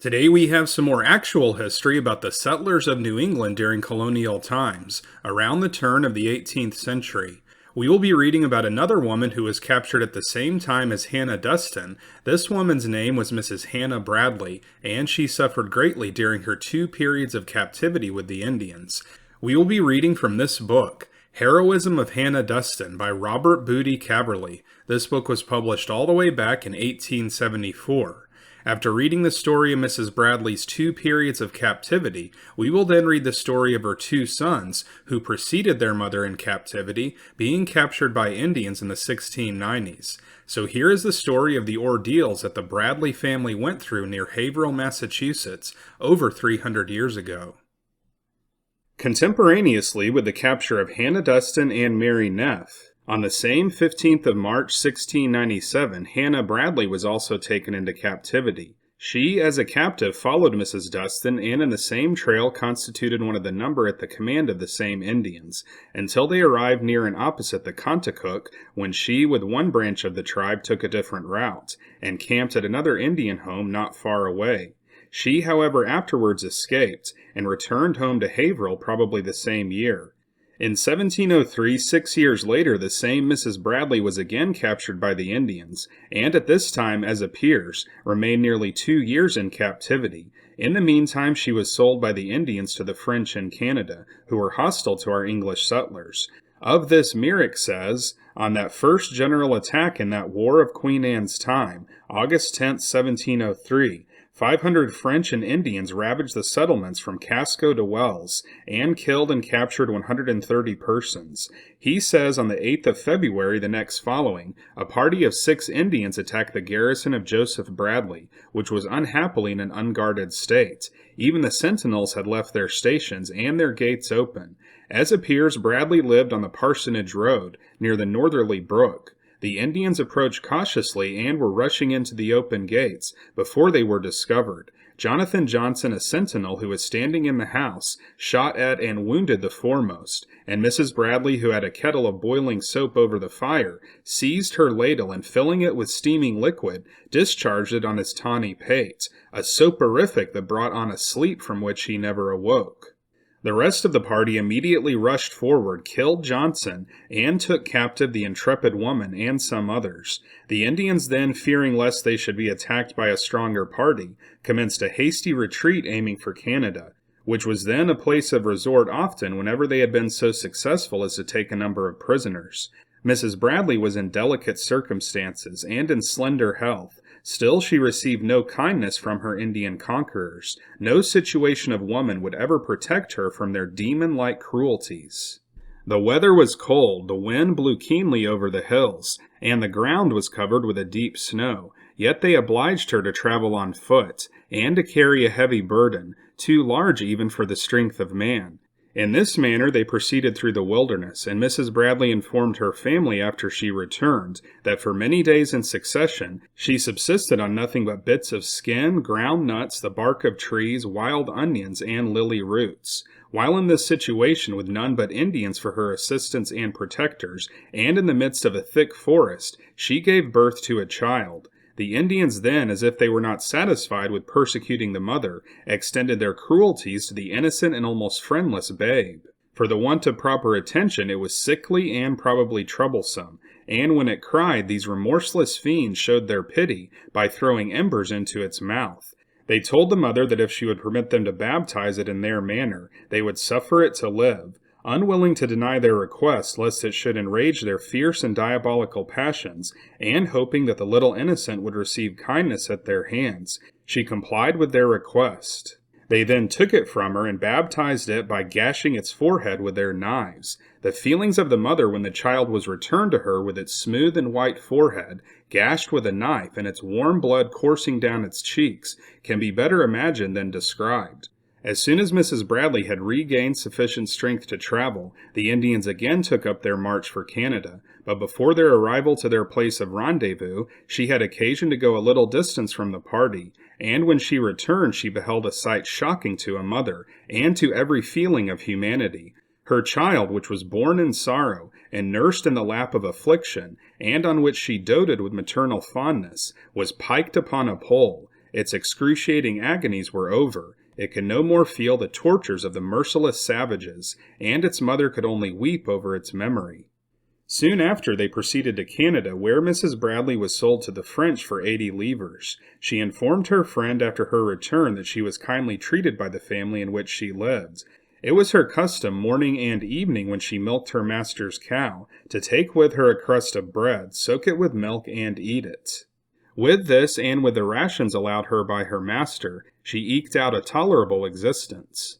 Today we have some more actual history about the settlers of New England during colonial times, around the turn of the 18th century. We will be reading about another woman who was captured at the same time as Hannah Duston. This woman's name was Mrs. Hannah Bradley, and she suffered greatly during her 2 periods of captivity with the Indians. We will be reading from this book, Heroism of Hannah Duston by Robert Boodey Caverly. This book was published all the way back in 1874. After reading the story of Mrs. Bradley's 2 periods of captivity, we will then read the story of her 2 sons, who preceded their mother in captivity, being captured by Indians in the 1690s. So here is the story of the ordeals that the Bradley family went through near Haverhill, Massachusetts, over 300 years ago. Contemporaneously with the capture of Hannah Duston and Mary Neff, on the same 15th of March 1697, Hannah Bradley was also taken into captivity. She, as a captive, followed Mrs. Duston and in the same trail constituted one of the number at the command of the same Indians, until they arrived near and opposite the Contoocook, when she, with one branch of the tribe, took a different route, and camped at another Indian home not far away. She, however, afterwards escaped, and returned home to Haverhill probably the same year. In 1703, 6 years later, the same Mrs. Bradley was again captured by the Indians, and at this time, as appears, remained nearly 2 years in captivity. In the meantime, she was sold by the Indians to the French in Canada, who were hostile to our English settlers. Of this, Myrick says, "On that first general attack in that War of Queen Anne's time, August 10th, 1703, 500 French and Indians ravaged the settlements from Casco to Wells, and killed and captured 130 persons. He says on the 8th of February the next following, a party of 6 Indians attacked the garrison of Joseph Bradley, which was unhappily in an unguarded state. Even the sentinels had left their stations and their gates open. As appears, Bradley lived on the Parsonage Road, near the Northerly Brook. The Indians approached cautiously and were rushing into the open gates before they were discovered. Jonathan Johnson, a sentinel who was standing in the house, shot at and wounded the foremost, and Mrs. Bradley, who had a kettle of boiling soap over the fire, seized her ladle and, filling it with steaming liquid, discharged it on his tawny pate, a soporific that brought on a sleep from which he never awoke. The rest of the party immediately rushed forward, killed Johnson, and took captive the intrepid woman and some others. The Indians then, fearing lest they should be attacked by a stronger party, commenced a hasty retreat aiming for Canada, which was then a place of resort often whenever they had been so successful as to take a number of prisoners. Mrs. Bradley was in delicate circumstances and in slender health. Still, she received no kindness from her Indian conquerors. No situation of woman would ever protect her from their demon-like cruelties. The weather was cold, the wind blew keenly over the hills, and the ground was covered with a deep snow. Yet they obliged her to travel on foot, and to carry a heavy burden, too large even for the strength of man. In this manner they proceeded through the wilderness, and Mrs. Bradley informed her family after she returned that for many days in succession she subsisted on nothing but bits of skin, ground nuts, the bark of trees, wild onions, and lily roots. While in this situation, with none but Indians for her assistants and protectors, and in the midst of a thick forest, she gave birth to a child. The Indians then, as if they were not satisfied with persecuting the mother, extended their cruelties to the innocent and almost friendless babe. For the want of proper attention, it was sickly and probably troublesome, and when it cried, these remorseless fiends showed their pity by throwing embers into its mouth. They told the mother that if she would permit them to baptize it in their manner, they would suffer it to live. Unwilling to deny their request lest it should enrage their fierce and diabolical passions, and hoping that the little innocent would receive kindness at their hands, she complied with their request. They then took it from her and baptized it by gashing its forehead with their knives. The feelings of the mother when the child was returned to her with its smooth and white forehead, gashed with a knife, and its warm blood coursing down its cheeks, can be better imagined than described. As soon as Mrs. Bradley had regained sufficient strength to travel, the Indians again took up their march for Canada, but before their arrival to their place of rendezvous, she had occasion to go a little distance from the party, and when she returned she beheld a sight shocking to a mother, and to every feeling of humanity. Her child, which was born in sorrow, and nursed in the lap of affliction, and on which she doted with maternal fondness, was piked upon a pole, Its excruciating agonies were over. It could no more feel the tortures of the merciless savages, and its mother could only weep over its memory. Soon after, they proceeded to Canada, where Mrs. Bradley was sold to the French for 80 livres. She informed her friend after her return that she was kindly treated by the family in which she lived. It was her custom, morning and evening when she milked her master's cow, to take with her a crust of bread, soak it with milk, and eat it. With this, and with the rations allowed her by her master, she eked out a tolerable existence.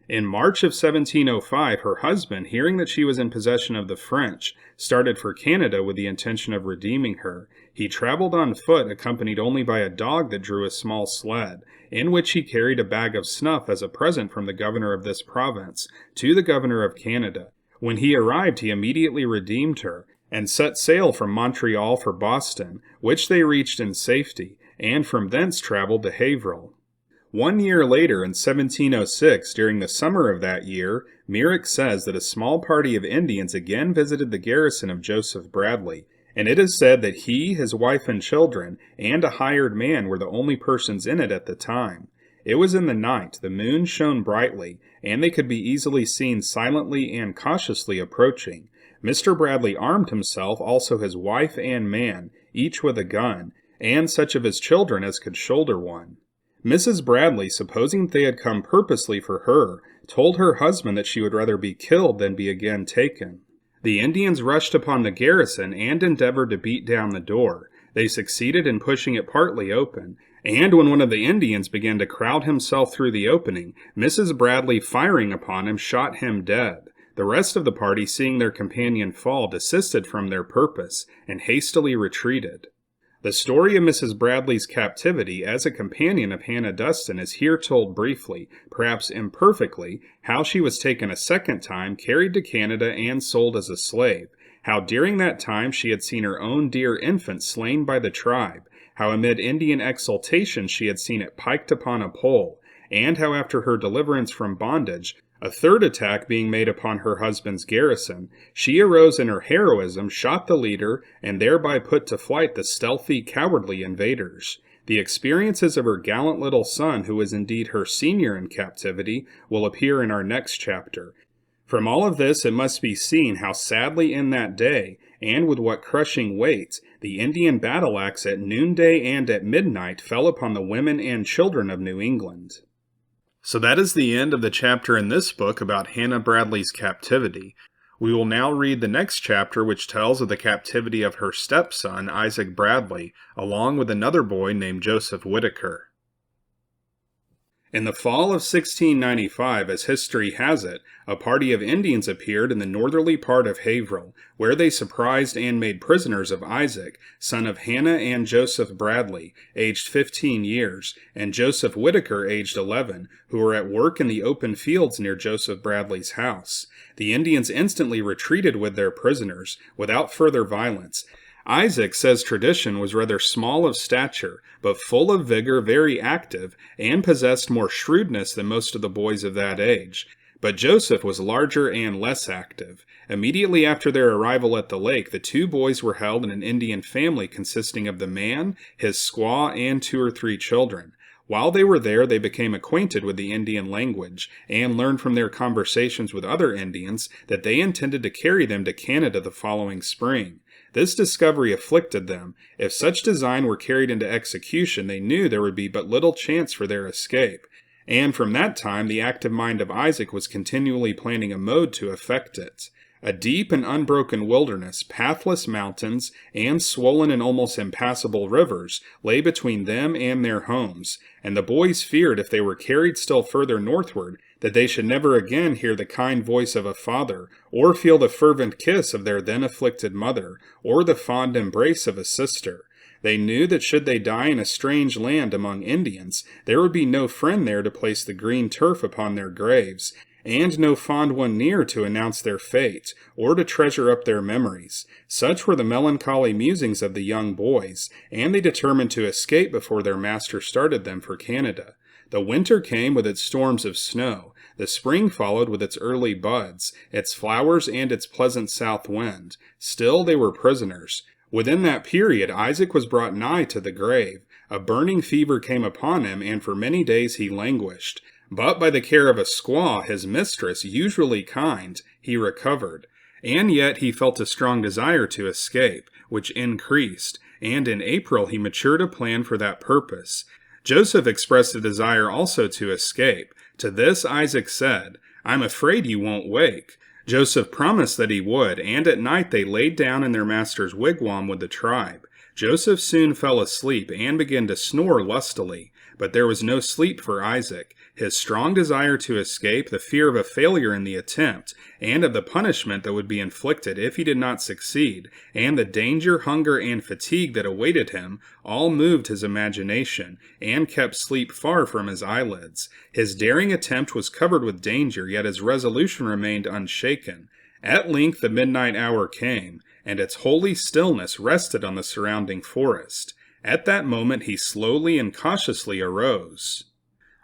In March of 1705, her husband, hearing that she was in possession of the French, started for Canada with the intention of redeeming her. He traveled on foot, accompanied only by a dog that drew a small sled, in which he carried a bag of snuff as a present from the governor of this province to the governor of Canada. When he arrived, he immediately redeemed her, and set sail from Montreal for Boston, which they reached in safety, and from thence traveled to Haverhill. 1 year later, in 1706, during the summer of that year, Myrick says that a small party of Indians again visited the garrison of Joseph Bradley, and it is said that he, his wife and children, and a hired man were the only persons in it at the time. It was in the night, the moon shone brightly, and they could be easily seen silently and cautiously approaching. Mr. Bradley armed himself, also his wife and man, each with a gun, and such of his children as could shoulder one. Mrs. Bradley, supposing that they had come purposely for her, told her husband that she would rather be killed than be again taken. The Indians rushed upon the garrison and endeavored to beat down the door. They succeeded in pushing it partly open, and when one of the Indians began to crowd himself through the opening, Mrs. Bradley, firing upon him, shot him dead. The rest of the party, seeing their companion fall, desisted from their purpose, and hastily retreated. The story of Mrs. Bradley's captivity as a companion of Hannah Duston is here told briefly, perhaps imperfectly, how she was taken a second time, carried to Canada, and sold as a slave, how during that time she had seen her own dear infant slain by the tribe, how amid Indian exultation she had seen it piked upon a pole, and how after her deliverance from bondage, a third attack being made upon her husband's garrison, she arose in her heroism, shot the leader, and thereby put to flight the stealthy, cowardly invaders. The experiences of her gallant little son, who was indeed her senior in captivity, will appear in our next chapter. From all of this, it must be seen how sadly in that day, and with what crushing weight, the Indian battle axe at noonday and at midnight fell upon the women and children of New England. So that is the end of the chapter in this book about Hannah Bradley's captivity. We will now read the next chapter, which tells of the captivity of her stepson, Isaac Bradley, along with another boy named Joseph Whitaker. In the fall of 1695, as history has it, a party of Indians appeared in the northerly part of Haverhill, where they surprised and made prisoners of Isaac, son of Hannah and Joseph Bradley, aged 15 years, and Joseph Whitaker, aged 11, who were at work in the open fields near Joseph Bradley's house. The Indians instantly retreated with their prisoners, without further violence. Isaac, says tradition, was rather small of stature, but full of vigor, very active, and possessed more shrewdness than most of the boys of that age. But Joseph was larger and less active. Immediately after their arrival at the lake, the two boys were held in an Indian family consisting of the man, his squaw, and 2 or 3 children. While they were there, they became acquainted with the Indian language, and learned from their conversations with other Indians that they intended to carry them to Canada the following spring. This discovery afflicted them. If such design were carried into execution, they knew there would be but little chance for their escape. And from that time, the active mind of Isaac was continually planning a mode to effect it. A deep and unbroken wilderness, pathless mountains, and swollen and almost impassable rivers lay between them and their homes, and the boys feared if they were carried still further northward that they should never again hear the kind voice of a father, or feel the fervent kiss of their then afflicted mother, or the fond embrace of a sister. They knew that should they die in a strange land among Indians, there would be no friend there to place the green turf upon their graves, and no fond one near to announce their fate, or to treasure up their memories. Such were the melancholy musings of the young boys, and they determined to escape before their master started them for Canada. The winter came with its storms of snow. The spring followed with its early buds, its flowers, and its pleasant south wind. Still they were prisoners. Within that period, Isaac was brought nigh to the grave. A burning fever came upon him, and for many days he languished. But by the care of a squaw, his mistress, usually kind, he recovered. And yet he felt a strong desire to escape, which increased, and in April he matured a plan for that purpose. Joseph expressed a desire also to escape. To this Isaac said, "I'm afraid you won't wake." Joseph promised that he would, and at night they laid down in their master's wigwam with the tribe. Joseph soon fell asleep and began to snore lustily, but there was no sleep for Isaac. His strong desire to escape, the fear of a failure in the attempt, and of the punishment that would be inflicted if he did not succeed, and the danger, hunger, and fatigue that awaited him, all moved his imagination, and kept sleep far from his eyelids. His daring attempt was covered with danger, yet his resolution remained unshaken. At length the midnight hour came, and its holy stillness rested on the surrounding forest. At that moment he slowly and cautiously arose.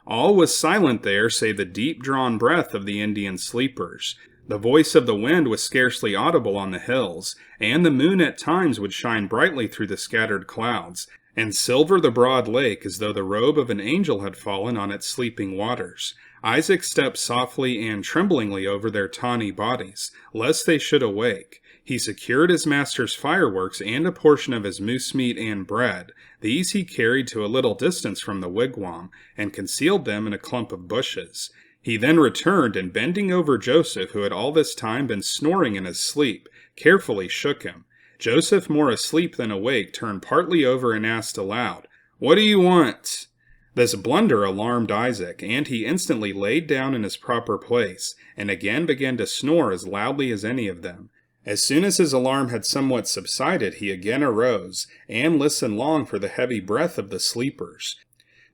All was silent there save the deep-drawn breath of the Indian sleepers. The voice of the wind was scarcely audible on the hills, and the moon at times would shine brightly through the scattered clouds, and silver the broad lake as though the robe of an angel had fallen on its sleeping waters. Isaac stepped softly and tremblingly over their tawny bodies, lest they should awake. He secured his master's fireworks and a portion of his moose meat and bread. These he carried to a little distance from the wigwam, and concealed them in a clump of bushes. He then returned, and bending over Joseph, who had all this time been snoring in his sleep, carefully shook him. Joseph, more asleep than awake, turned partly over and asked aloud, "What do you want?" This blunder alarmed Isaac, and he instantly laid down in his proper place, and again began to snore as loudly as any of them. As soon as his alarm had somewhat subsided, he again arose, and listened long for the heavy breath of the sleepers.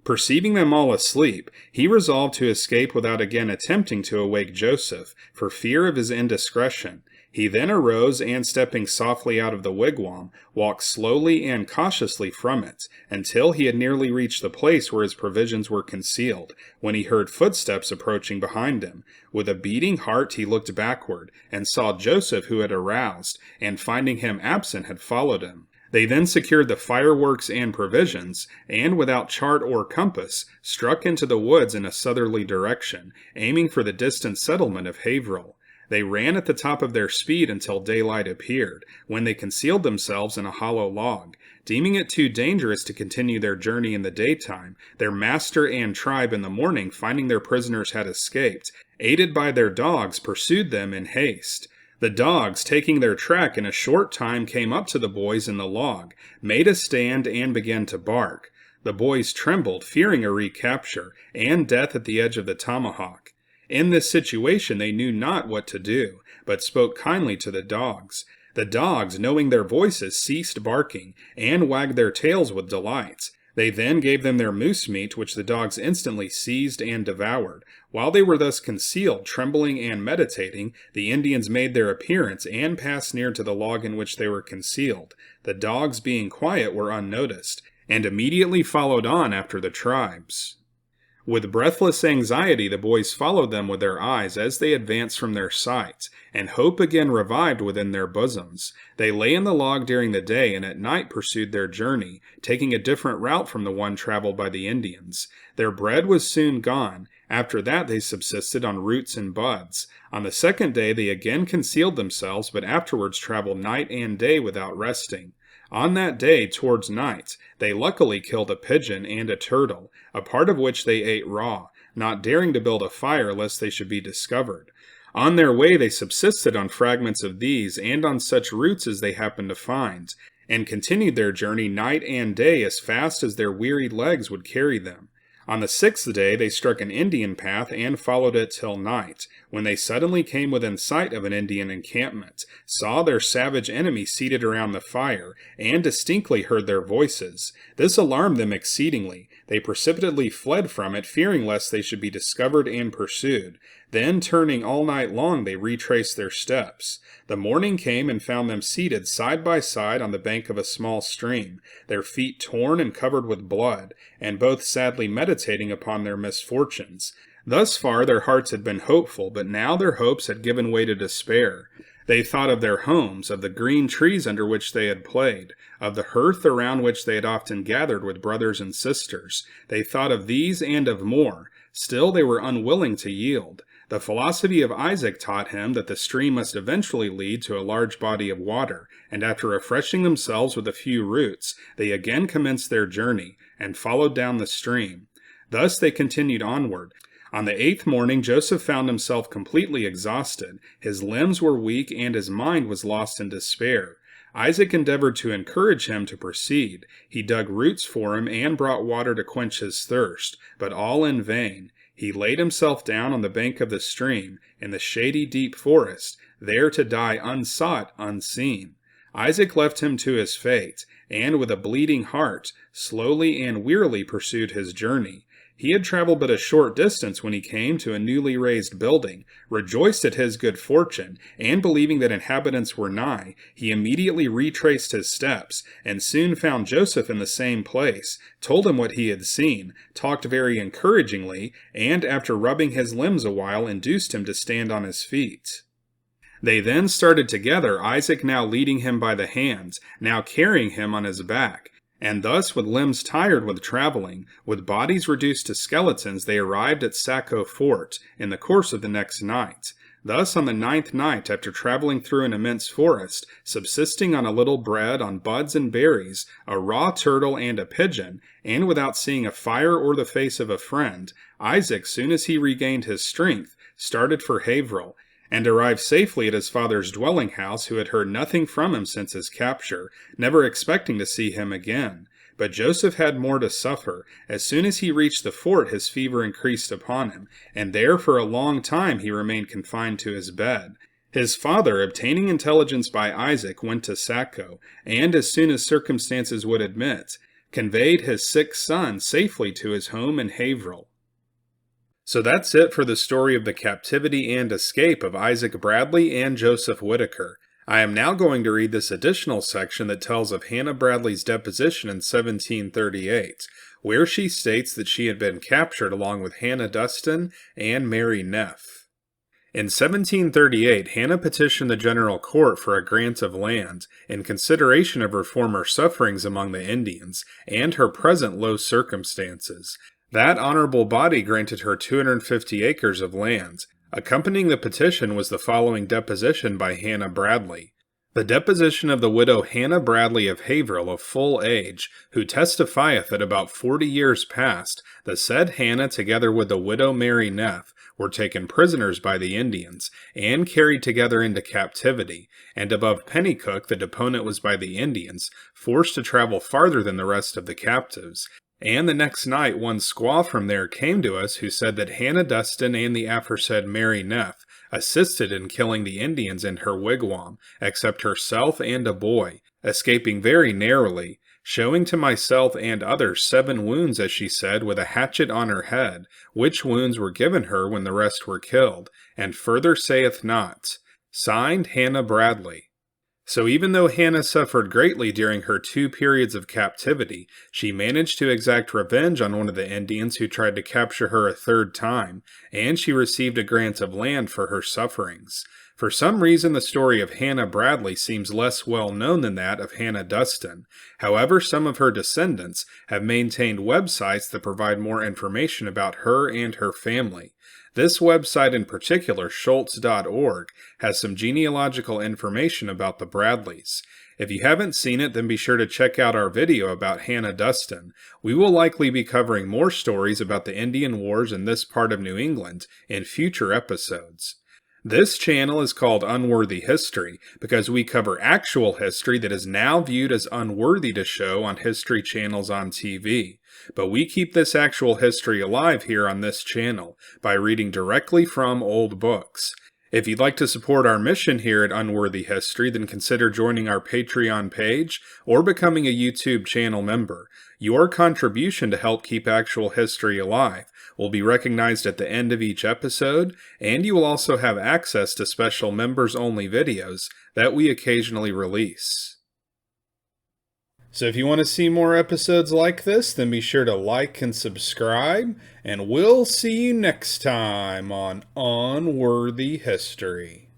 Perceiving them all asleep, he resolved to escape without again attempting to awake Joseph, for fear of his indiscretion. He then arose, and stepping softly out of the wigwam, walked slowly and cautiously from it, until he had nearly reached the place where his provisions were concealed, when he heard footsteps approaching behind him. With a beating heart he looked backward, and saw Joseph, who had aroused, and finding him absent had followed him. They then secured the fireworks and provisions, and without chart or compass, struck into the woods in a southerly direction, aiming for the distant settlement of Haverhill. They ran at the top of their speed until daylight appeared, when they concealed themselves in a hollow log. Deeming it too dangerous to continue their journey in the daytime, their master and tribe in the morning, finding their prisoners had escaped, aided by their dogs, pursued them in haste. The dogs, taking their track in a short time, came up to the boys in the log, made a stand, and began to bark. The boys trembled, fearing a recapture, and death at the edge of the tomahawk. In this situation they knew not what to do, but spoke kindly to the dogs. The dogs, knowing their voices, ceased barking, and wagged their tails with delight. They then gave them their moose meat, which the dogs instantly seized and devoured. While they were thus concealed, trembling and meditating, the Indians made their appearance, and passed near to the log in which they were concealed. The dogs, being quiet, were unnoticed, and immediately followed on after the tribes. With breathless anxiety the boys followed them with their eyes as they advanced from their sight, and hope again revived within their bosoms. They lay in the log during the day, and at night pursued their journey, taking a different route from the one traveled by the Indians. Their bread was soon gone. After that they subsisted on roots and buds. On the second day they again concealed themselves, but afterwards traveled night and day without resting. On that day, towards night, they luckily killed a pigeon and a turtle, a part of which they ate raw, not daring to build a fire lest they should be discovered. On their way they subsisted on fragments of these and on such roots as they happened to find, and continued their journey night and day as fast as their wearied legs would carry them. On the sixth day they struck an Indian path and followed it till night, when they suddenly came within sight of an Indian encampment, saw their savage enemy seated around the fire, and distinctly heard their voices. This alarmed them exceedingly. They precipitately fled from it, fearing lest they should be discovered and pursued. Then, turning all night long, they retraced their steps. The morning came and found them seated side by side on the bank of a small stream, their feet torn and covered with blood, and both sadly meditating upon their misfortunes. Thus far their hearts had been hopeful, but now their hopes had given way to despair. They thought of their homes, of the green trees under which they had played, of the hearth around which they had often gathered with brothers and sisters. They thought of these and of more. Still they were unwilling to yield. The philosophy of Isaac taught him that the stream must eventually lead to a large body of water, and after refreshing themselves with a few roots, they again commenced their journey, and followed down the stream. Thus they continued onward. On the 8th morning Joseph found himself completely exhausted. His limbs were weak, and his mind was lost in despair. Isaac endeavored to encourage him to proceed. He dug roots for him and brought water to quench his thirst, but all in vain. He laid himself down on the bank of the stream, in the shady deep forest, there to die unsought, unseen. Isaac left him to his fate, and with a bleeding heart, slowly and wearily pursued his journey. He had traveled but a short distance when he came to a newly raised building, rejoiced at his good fortune, and believing that inhabitants were nigh, he immediately retraced his steps, and soon found Joseph in the same place, told him what he had seen, talked very encouragingly, and after rubbing his limbs a while, induced him to stand on his feet. They then started together, Isaac now leading him by the hands, now carrying him on his back. And thus, with limbs tired with traveling, with bodies reduced to skeletons, they arrived at Saco Fort in the course of the next night. Thus, on the 9th night, after traveling through an immense forest, subsisting on a little bread, on buds and berries, a raw turtle and a pigeon, and without seeing a fire or the face of a friend, Isaac, soon as he regained his strength, started for Haverhill, and arrived safely at his father's dwelling house, who had heard nothing from him since his capture, never expecting to see him again. But Joseph had more to suffer. As soon as he reached the fort, his fever increased upon him, and there for a long time he remained confined to his bed. His father, obtaining intelligence by Isaac, went to Saco, and as soon as circumstances would admit, conveyed his sick son safely to his home in Haverhill. So that's it for the story of the captivity and escape of Isaac Bradley and Joseph Whitaker. I am now going to read this additional section that tells of Hannah Bradley's deposition in 1738, where she states that she had been captured along with Hannah Duston and Mary Neff. In 1738, Hannah petitioned the General Court for a grant of land in consideration of her former sufferings among the Indians and her present low circumstances. That honorable body granted her 250 acres of land. Accompanying the petition was the following deposition by Hannah Bradley. The deposition of the widow Hannah Bradley of Haverhill of full age, who testifieth that about 40 years past, the said Hannah together with the widow Mary Neff were taken prisoners by the Indians, and carried together into captivity, and above Pennycook the deponent was by the Indians, forced to travel farther than the rest of the captives. And the next night one squaw from there came to us, who said that Hannah Duston and the aforesaid Mary Neff assisted in killing the Indians in her wigwam, except herself and a boy, escaping very narrowly, showing to myself and others 7 wounds, as she said, with a hatchet on her head, which wounds were given her when the rest were killed, and further saith not. Signed, Hannah Bradley. So even though Hannah suffered greatly during her 2 periods of captivity, she managed to exact revenge on one of the Indians who tried to capture her a 3rd time, and she received a grant of land for her sufferings. For some reason, the story of Hannah Bradley seems less well known than that of Hannah Duston. However, some of her descendants have maintained websites that provide more information about her and her family. This website in particular, Schultz.org, has some genealogical information about the Bradleys. If you haven't seen it, then be sure to check out our video about Hannah Duston. We will likely be covering more stories about the Indian Wars in this part of New England in future episodes. This channel is called Unworthy History because we cover actual history that is now viewed as unworthy to show on history channels on TV. But we keep this actual history alive here on this channel by reading directly from old books. If you'd like to support our mission here at Unworthy History, then consider joining our Patreon page or becoming a YouTube channel member. Your contribution to help keep actual history alive will be recognized at the end of each episode, and you will also have access to special members-only videos that we occasionally release. So if you want to see more episodes like this, then be sure to like and subscribe, and we'll see you next time on Unworthy History.